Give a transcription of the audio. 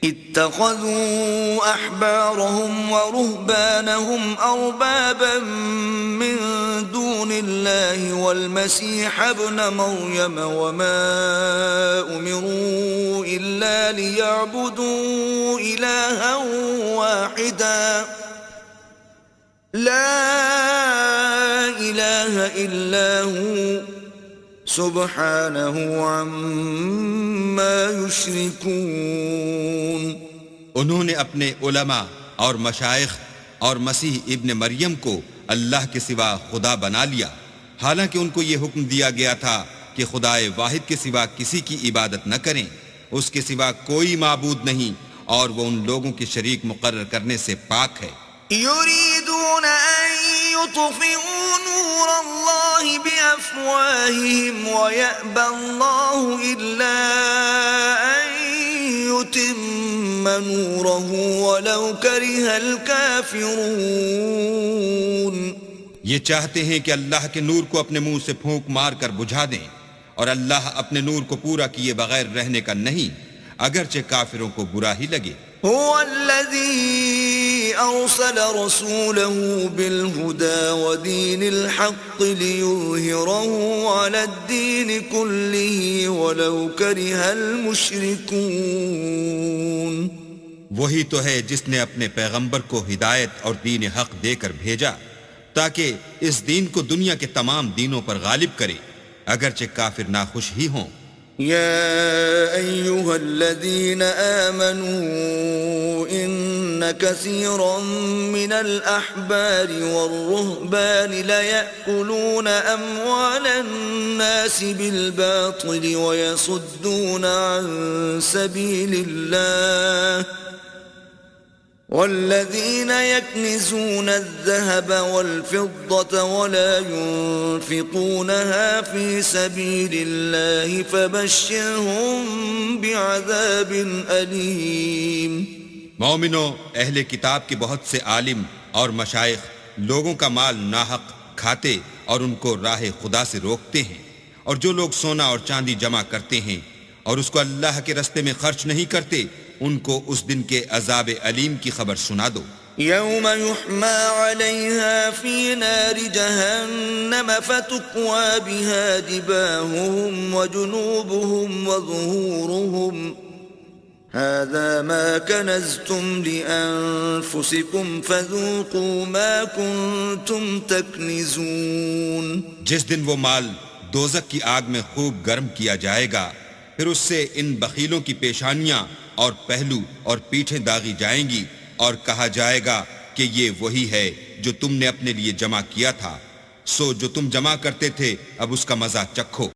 اتخذوا أحبارهم ورهبانهم أربابا من دون الله والمسيح ابن مريم وما أمروا إلا ليعبدوا إلها واحدا لا إله إلا هو سبحانه عما يشركون۔ انہوں نے اپنے علماء اور مشائخ اور مسیح ابن مریم کو اللہ کے سوا خدا بنا لیا، حالانکہ ان کو یہ حکم دیا گیا تھا کہ خدائے واحد کے سوا کسی کی عبادت نہ کریں، اس کے سوا کوئی معبود نہیں، اور وہ ان لوگوں کے شریک مقرر کرنے سے پاک ہے۔ يريدون أن يطفئوا نور الله بأفواههم ويأبى الله إلا أن يتم نوره ولو كره الكافرون۔ یہ چاہتے ہیں کہ اللہ کے نور کو اپنے منہ سے پھونک مار کر بجھا دیں، اور اللہ اپنے نور کو پورا کیے بغیر رہنے کا نہیں، اگرچہ کافروں کو برا ہی لگے۔ هو الذي أرسل رسوله بالهدى ودين الحق ليظهره على الدين كله ولو كره المشركون۔ وہی تو ہے جس نے اپنے پیغمبر کو ہدایت اور دین حق دے کر بھیجا تاکہ اس دین کو دنیا کے تمام دینوں پر غالب کرے، اگرچہ کافر ناخوش ہی ہوں۔ يا أيها الذين آمنوا إن كثيرا من الأحبار والرهبان ليأكلون أموال الناس بالباطل ويصدون عن سبيل الله والذين يكنزون الذهب والفضة ولا ينفقونها في سبيل الله فبشرهم بعذاب أليم۔ مومنو، اہل کتاب کے بہت سے عالم اور مشائخ لوگوں کا مال ناحق کھاتے اور ان کو راہ خدا سے روکتے ہیں، اور جو لوگ سونا اور چاندی جمع کرتے ہیں اور اس کو اللہ کے رستے میں خرچ نہیں کرتے، ان کو اس دن کے عذاب علیم کی خبر سنا دو۔ يوم يحمى عليها في نار جهنم فتكوى بها جباههم وجنوبهم وظهورهم هذا ما كنزتم لأنفسكم فذوقوا ما كنتم تكنزون۔ جس دن وہ مال دوزخ کی آگ میں خوب گرم کیا جائے گا، پھر اس سے ان بخیلوں کی پیشانیاں اور پہلو اور پیٹھیں داغی جائیں گی، اور کہا جائے گا کہ یہ وہی ہے جو تم نے اپنے لیے جمع کیا تھا، سو جو تم جمع کرتے تھے اب اس کا مزہ چکھو۔